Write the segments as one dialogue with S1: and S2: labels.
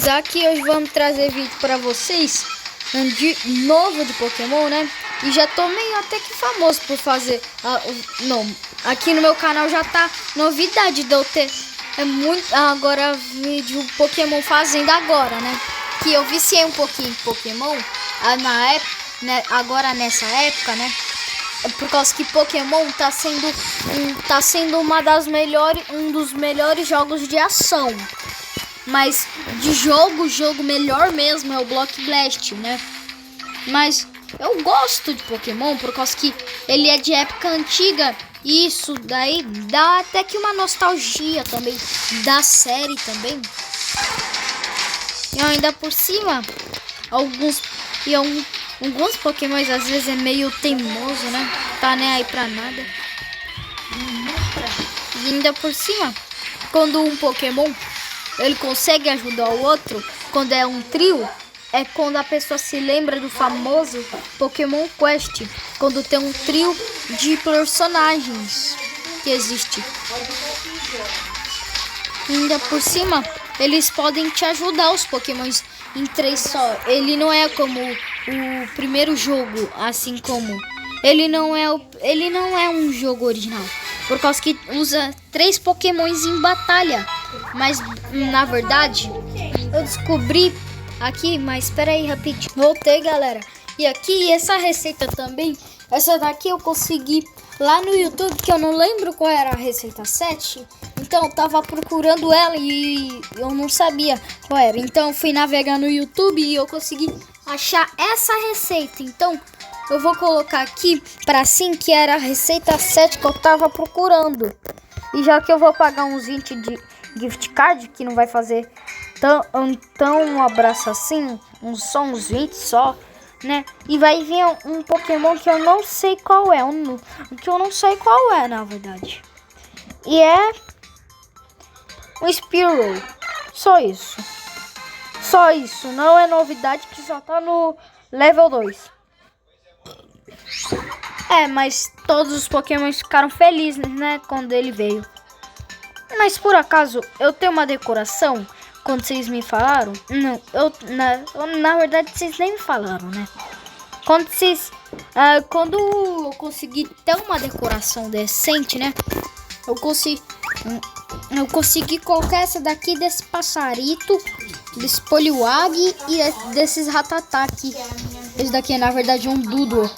S1: avisar que hoje vamos trazer vídeo pra vocês novo de Pokémon, né? E já tô meio até que famoso por fazer. Não, aqui no meu canal já tá novidade de eu ter agora vídeo Pokémon fazendo agora, né? Que eu viciei um pouquinho em Pokémon na época, né? Agora nessa época, né? Por causa que Pokémon tá sendo um dos melhores jogos de ação. Mas de jogo melhor mesmo é o Block Blast, né? Mas eu gosto de Pokémon por causa que ele é de época antiga. E isso daí dá até que uma nostalgia também da série também. E ainda por cima, alguns Pokémons às vezes é meio teimoso, né? Tá nem aí pra nada. E ainda por cima, quando um Pokémon ele consegue ajudar o outro, quando é um trio, é quando a pessoa se lembra do famoso Pokémon Quest, quando tem um trio de personagens que existe. E ainda por cima, eles podem te ajudar, os Pokémons em 3 só. Ele não é como o primeiro jogo, assim como ele não é um jogo original, por causa que usa 3 Pokémons em batalha. Mas na verdade eu descobri aqui, mas espera aí rapidinho. Voltei, galera. E aqui essa receita também, essa daqui eu consegui lá no YouTube, que eu não lembro qual era a receita 7. Então eu tava procurando ela e eu não sabia qual era. Então eu fui navegar no YouTube e eu consegui achar essa receita. Então eu vou colocar aqui pra sim, que era a receita 7 que eu tava procurando. E já que eu vou pagar uns 20 de gift card, que não vai fazer tão um abraço assim, só uns 20 só, né? E vai vir um Pokémon que eu não sei qual é, que eu não sei qual é, na verdade. E é um Spearow. Só isso. Só isso, não é novidade, que só tá no level 2. Mas todos os Pokémon ficaram felizes, né, quando ele veio. Mas por acaso eu tenho uma decoração, quando vocês me falaram? Não, na verdade vocês nem me falaram, né? Quando eu consegui ter uma decoração decente, né? Eu consegui colocar essa daqui desse passarito, desse Poliwag e desses Rattata aqui. Esse daqui é na verdade um Doodle.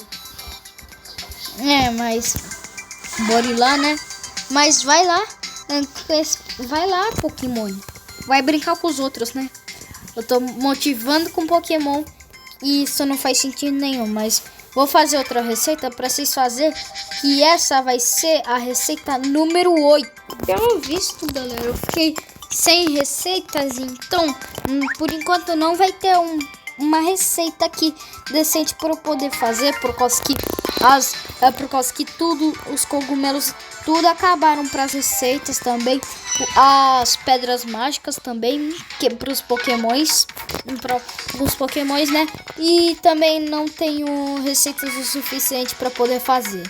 S1: Mas bora lá, né? Mas vai lá, Pokémon. Vai brincar com os outros, né? Eu tô motivando com Pokémon e isso não faz sentido nenhum, mas vou fazer outra receita pra vocês fazerem, que essa vai ser a receita número 8. Pelo visto, galera, eu fiquei sem receitas, então por enquanto não vai ter uma receita aqui decente para eu poder fazer, por causa que os cogumelos tudo acabaram para as receitas também, as pedras mágicas também, que para os Pokémons, né? E também não tenho receitas o suficiente para poder fazer.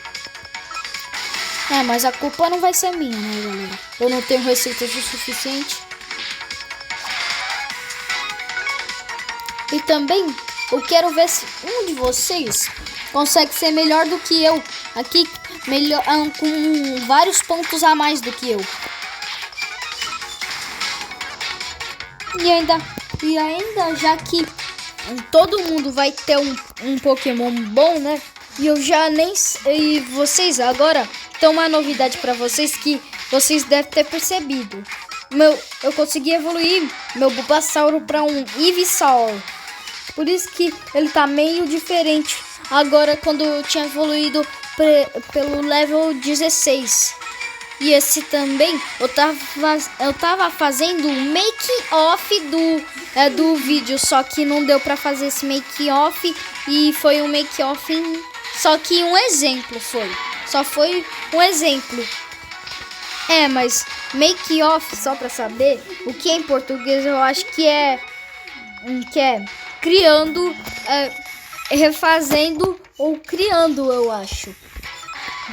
S1: Mas a culpa não vai ser minha, né, galera? Eu não tenho receitas o suficiente. E também eu quero ver se um de vocês consegue ser melhor do que eu aqui, com vários pontos a mais do que eu. E ainda já que todo mundo vai ter um Pokémon bom, né? E eu já nem e vocês agora tem uma novidade para vocês que vocês devem ter percebido. Eu consegui evoluir meu Bulbasaur para um Ivysaur. Por isso que ele tá meio diferente agora, quando eu tinha evoluído pelo level 16. E esse também eu tava fazendo um make-off do vídeo, só que não deu pra fazer esse make-off, e foi um make-off só que um exemplo só foi um exemplo. Mas make-off, só pra saber o que é em português, eu acho que é criando, refazendo ou criando, eu acho.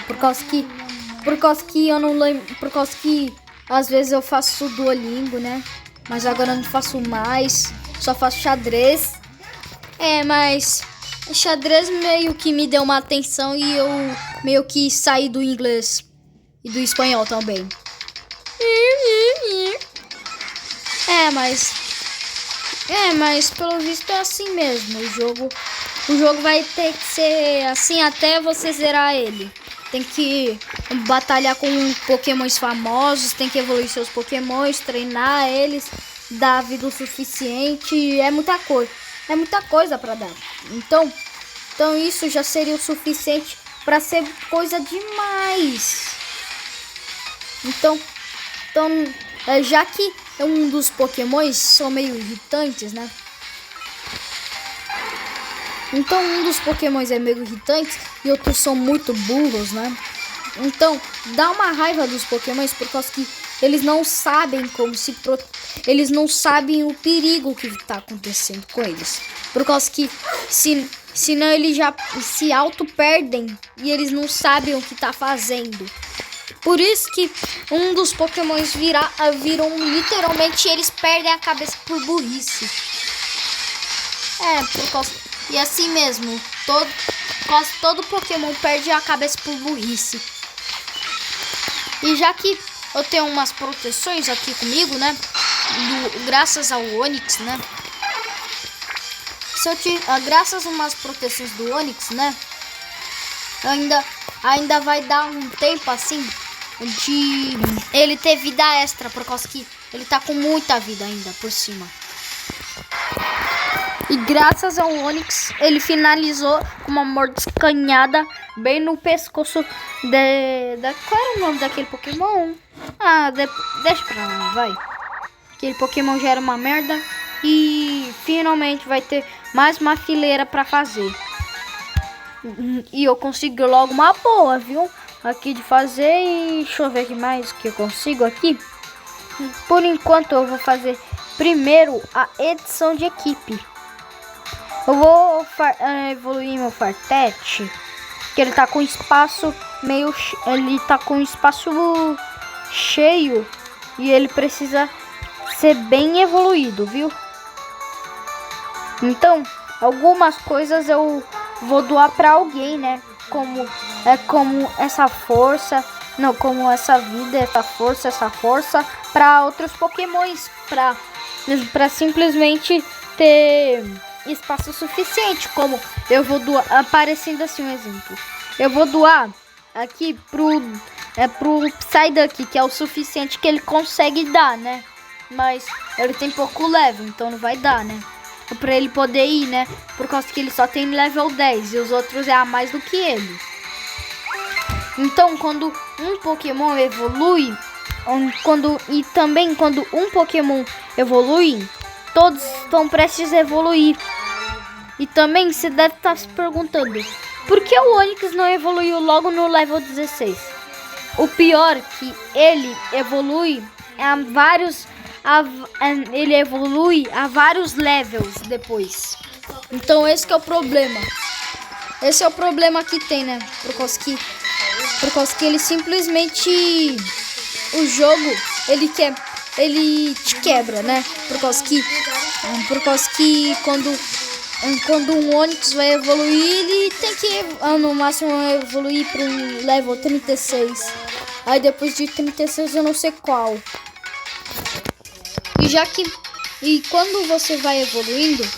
S1: Por causa que eu não lembro, por causa que às vezes eu faço Duolingo, né? Mas agora eu não faço mais. Só faço xadrez. Mas xadrez meio que me deu uma atenção e eu meio que saí do inglês e do espanhol também. Mas pelo visto é assim mesmo. O jogo vai ter que ser assim até você zerar ele. Tem que batalhar com pokémons famosos, tem que evoluir seus pokémons, treinar eles, dar vida o suficiente. É muita coisa para dar. Então isso já seria o suficiente para ser coisa demais. Então, já que um dos pokémons são meio irritantes, né? Então um dos pokémons é meio irritante e outros são muito burros, né? Então dá uma raiva dos pokémons por causa que eles não sabem eles não sabem o perigo que está acontecendo com eles. Por causa que senão eles já se auto-perdem e eles não sabem o que tá fazendo. Por isso que um dos pokémons viram literalmente, eles perdem a cabeça por burrice. Por causa... E assim mesmo, quase todo Pokémon perde a cabeça por burrice. E já que eu tenho umas proteções aqui comigo, né? Graças ao Onix, né? Graças a umas proteções do Onix, né? Ainda vai dar um tempo assim de ele ter vida extra, por causa que ele tá com muita vida ainda por cima. E graças ao Onix, ele finalizou com uma mordiscanhada bem no pescoço qual era o nome daquele Pokémon? Deixa pra lá, vai. Aquele Pokémon já era uma merda. E finalmente vai ter mais uma fileira pra fazer. E eu consigo logo uma boa, viu? Aqui de fazer. E deixa eu ver aqui mais que eu consigo aqui. Por enquanto eu vou fazer primeiro a edição de equipe. Eu vou evoluir meu Farfetch, que ele tá com espaço ele tá com espaço cheio e ele precisa ser bem evoluído, viu? Então, algumas coisas eu vou doar para alguém, né? Como essa força, como essa vida, essa força para outros Pokémons, para simplesmente ter espaço suficiente, como eu vou doar, aparecendo assim um exemplo. Eu vou doar aqui pro Psyduck, que é o suficiente que ele consegue dar, né? Mas ele tem pouco level, então não vai dar, né? Pra ele poder ir, né? Por causa que ele só tem level 10 e os outros é a mais do que ele. Então, quando um Pokémon evolui, quando um Pokémon evolui, todos estão prestes a evoluir. E também você deve estar se perguntando, por que o Onix não evoluiu logo no level 16? O pior é que ele evolui ele evolui a vários levels depois. Então esse que é o problema. Esse é o problema que tem, né? Por causa que ele simplesmente... O jogo, ele te quebra, né? Por causa que quando um Onix vai evoluir, ele tem que no máximo evoluir para um level 36. Aí depois de 36 eu não sei qual. E quando você vai evoluindo,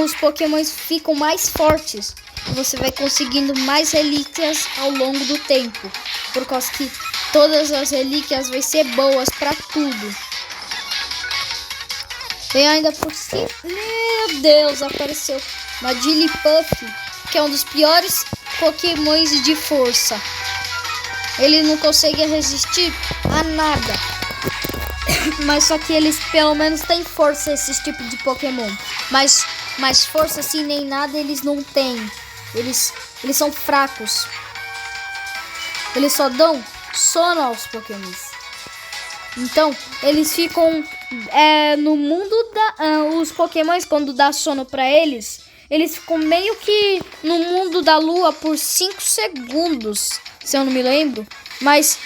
S1: os Pokémons ficam mais fortes. Você vai conseguindo mais relíquias ao longo do tempo. Por causa que todas as relíquias vão ser boas para tudo. E ainda por cima, meu Deus, apareceu uma Jigglypuff, que é um dos piores Pokémons de força. Ele não consegue resistir a nada. Mas só que eles pelo menos têm força, esses tipos de Pokémon. Mas força assim nem nada eles não têm. Eles são fracos. Eles só dão sono aos Pokémons. Então, eles ficam no mundo os Pokémons, quando dá sono pra eles, eles ficam meio que no mundo da lua por 5 segundos, se eu não me lembro. Mas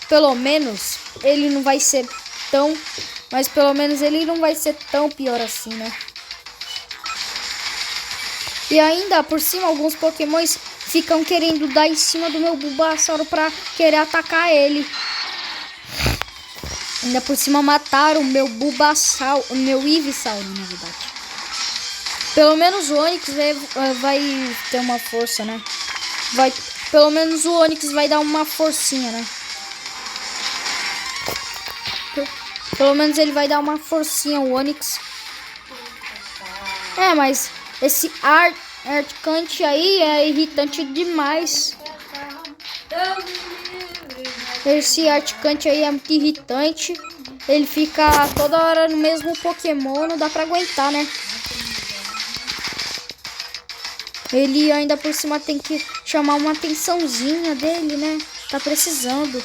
S1: pelo menos ele não vai ser tão Mas pelo menos ele não vai ser tão pior assim, né? E ainda por cima, alguns pokémons ficam querendo dar em cima do meu Bulbasauro pra querer atacar ele. Ainda por cima mataram o meu Bulbasauro, o meu Ivysaur, na verdade. Pelo menos o Onix vai ter uma força, né? Pelo menos o Onix vai dar uma forcinha, né? Pelo menos ele vai dar uma forcinha, o Onix. É, mas esse Articuno aí é irritante demais. Esse Articuno aí é muito irritante. Ele fica toda hora no mesmo Pokémon, não dá pra aguentar, né? Ele ainda por cima tem que chamar uma atençãozinha dele, né? Tá precisando.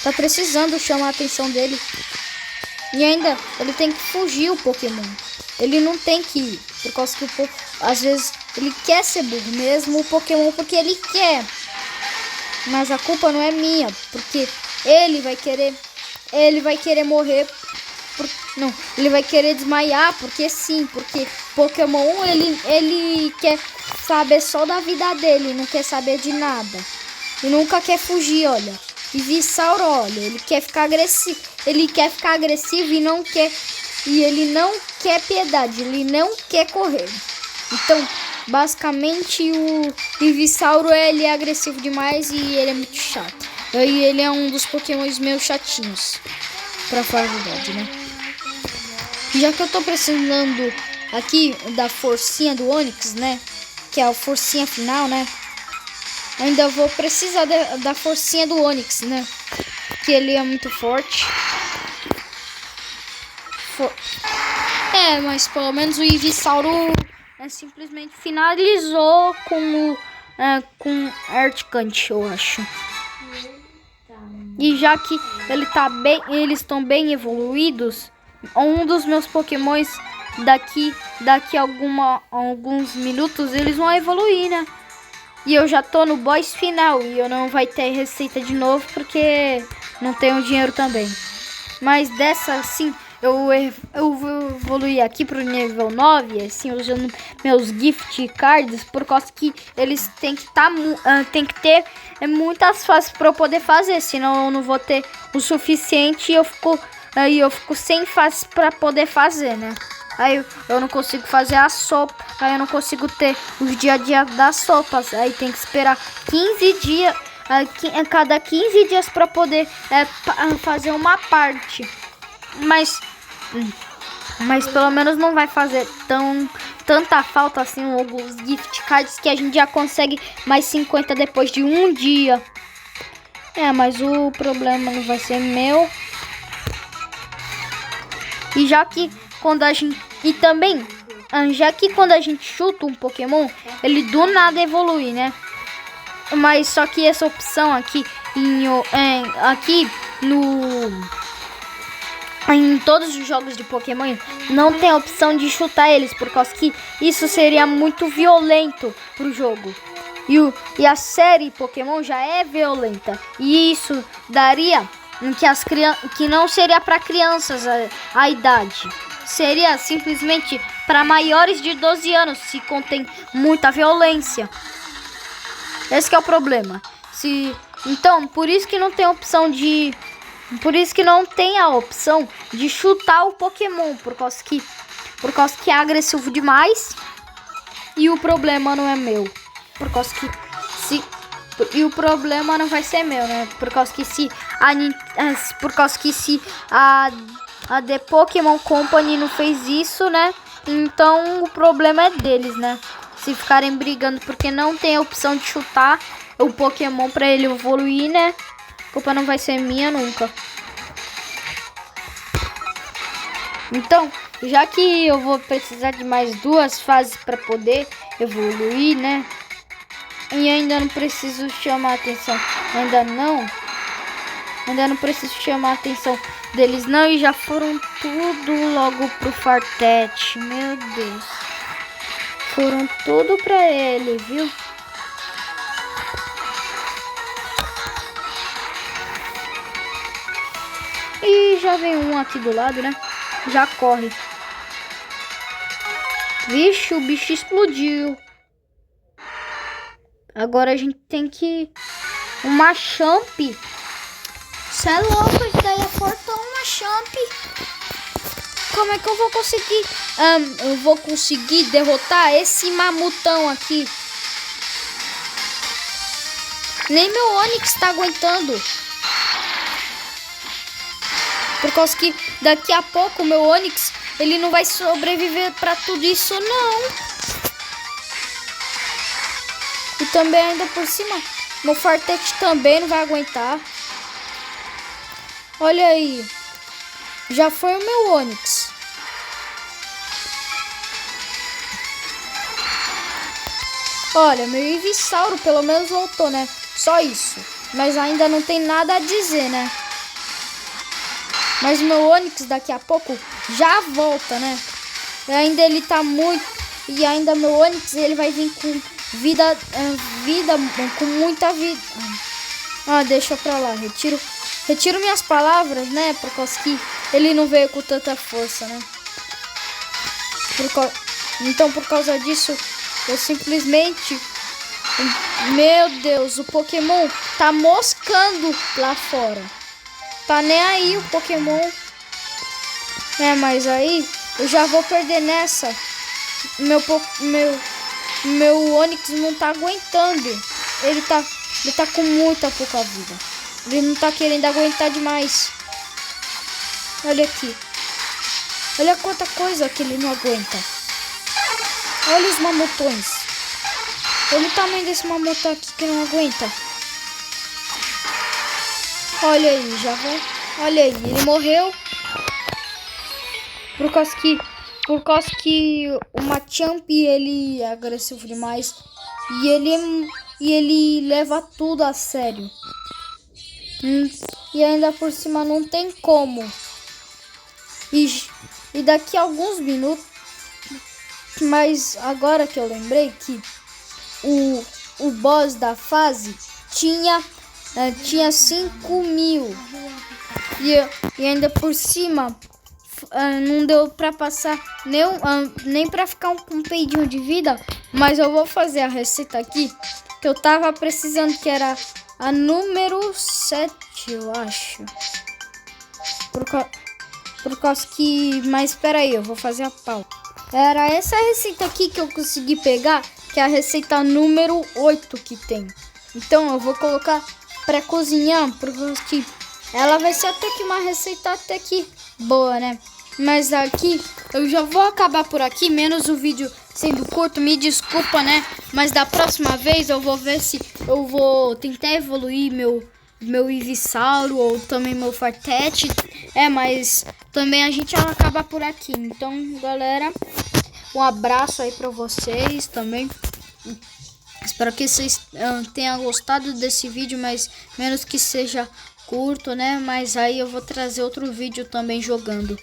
S1: Tá precisando chamar a atenção dele. E ainda ele tem que fugir o Pokémon. Ele não tem que ir. Por causa que às vezes ele quer ser burro mesmo o Pokémon porque ele quer. Mas a culpa não é minha. Porque ele vai querer morrer. Não, ele vai querer desmaiar porque sim. Porque Pokémon ele quer saber só da vida dele. Não quer saber de nada. E nunca quer fugir, olha. Ivysaur, olha, ele quer ficar agressivo. Ele quer ficar agressivo e não quer. E ele não quer piedade, ele não quer correr. Então, basicamente, o Ivysaur ele é agressivo demais e ele é muito chato. E ele é um dos Pokémons meio chatinhos, pra falar a verdade, né? Já que eu tô precisando aqui da forcinha do Onix, né? Que é a forcinha final, né? Ainda vou precisar da forcinha do Onix, né? Que ele é muito forte. Mas pelo menos o Ivysaur simplesmente finalizou com o Articuno, eu acho. E já que eles estão bem evoluídos, um dos meus Pokémons daqui a alguns minutos eles vão evoluir, né? E eu já tô no boss final e eu não vai ter receita de novo porque não tenho dinheiro também. Mas dessa sim, eu vou evoluir aqui pro nível 9, assim, usando meus gift cards, por causa que eles têm que ter muitas fases para eu poder fazer, senão eu não vou ter o suficiente e eu fico sem fases para poder fazer, né? Aí eu não consigo fazer a sopa. Aí eu não consigo ter os dia a dia das sopas. Aí tem que esperar 15 dias. A cada 15 dias para poder fazer uma parte. Mas pelo menos não vai fazer tanta falta assim os gift cards que a gente já consegue mais 50 depois de um dia. Mas o problema não vai ser meu. E já que quando a gente chuta um Pokémon, ele do nada evolui, né? Mas só que essa opção aqui em todos os jogos de Pokémon não tem a opção de chutar eles, por causa que isso seria muito violento pro jogo. E a série Pokémon já é violenta. E isso daria que não seria para crianças a idade. Seria simplesmente para maiores de 12 anos, se contém muita violência. Esse que é o problema. Então, por isso que não tem a opção de chutar o Pokémon, por causa que é agressivo demais. E o problema não é meu. E o problema não vai ser meu, né? Por causa que se a The Pokémon Company não fez isso, né? Então o problema é deles, né? Se ficarem brigando porque não tem a opção de chutar o Pokémon pra ele evoluir, né? A culpa não vai ser minha nunca. Então, já que eu vou precisar de mais 2 fases para poder evoluir, né? E ainda não preciso chamar a atenção. Ainda não preciso chamar a atenção deles não. E já foram tudo logo pro Fartet. Meu Deus. Foram tudo pra ele, viu? E já vem um aqui do lado, né? Já corre. Vixe, o bicho explodiu. Agora a gente tem que... Uma champ. Cê é louco, isso daí é fortão, uma champ. Como é que eu vou conseguir... eu vou conseguir derrotar esse mamutão aqui. Nem meu Onix tá aguentando. Por causa que daqui a pouco o meu Onix, ele não vai sobreviver pra tudo isso, não. E também ainda por cima, meu Fartete também não vai aguentar. Olha aí. Já foi o meu Onix. Olha, meu Ivysauro pelo menos voltou, né? Só isso. Mas ainda não tem nada a dizer, né? Mas o meu Onix daqui a pouco já volta, né? E ainda ele tá muito... E ainda meu Onix, ele vai vir com vida... com muita vida. Ah, deixa pra lá. Retiro minhas palavras, né? Por causa que ele não veio com tanta força, né? Então, por causa disso, eu simplesmente... Meu Deus, o Pokémon tá moscando lá fora. Tá nem aí o Pokémon. Mas aí eu já vou perder nessa. Meu Onix não tá aguentando. Ele tá com muita pouca vida. Ele não tá querendo aguentar demais. Olha aqui. Olha quanta coisa que ele não aguenta. Olha os mamutões. Olha o tamanho desse mamutão aqui que não aguenta. Olha aí, já vai. Olha aí, ele morreu. Por causa que o Machamp, ele é agressivo demais. E ele leva tudo a sério. E ainda por cima não tem como. E daqui a alguns minutos. Mas agora que eu lembrei que o boss da fase tinha 5.000. E ainda por cima não deu pra passar nem pra ficar um peidinho de vida. Mas eu vou fazer a receita aqui que eu tava precisando, que era a número 7, eu acho. Por causa que... Mas espera aí, eu vou fazer a pauta. Era essa receita aqui que eu consegui pegar, que é a receita número 8 que tem. Então eu vou colocar pra cozinhar, porque ela vai ser até que uma receita até que boa, né? Mas aqui eu já vou acabar por aqui, menos o vídeo sendo curto, me desculpa, né? Mas da próxima vez eu vou ver se eu vou tentar evoluir meu Ivysauro ou também meu Fartete. Mas também a gente vai acabar por aqui. Então, galera, um abraço aí pra vocês também. Espero que vocês tenham gostado desse vídeo, mas menos que seja curto, né? Mas aí eu vou trazer outro vídeo também jogando.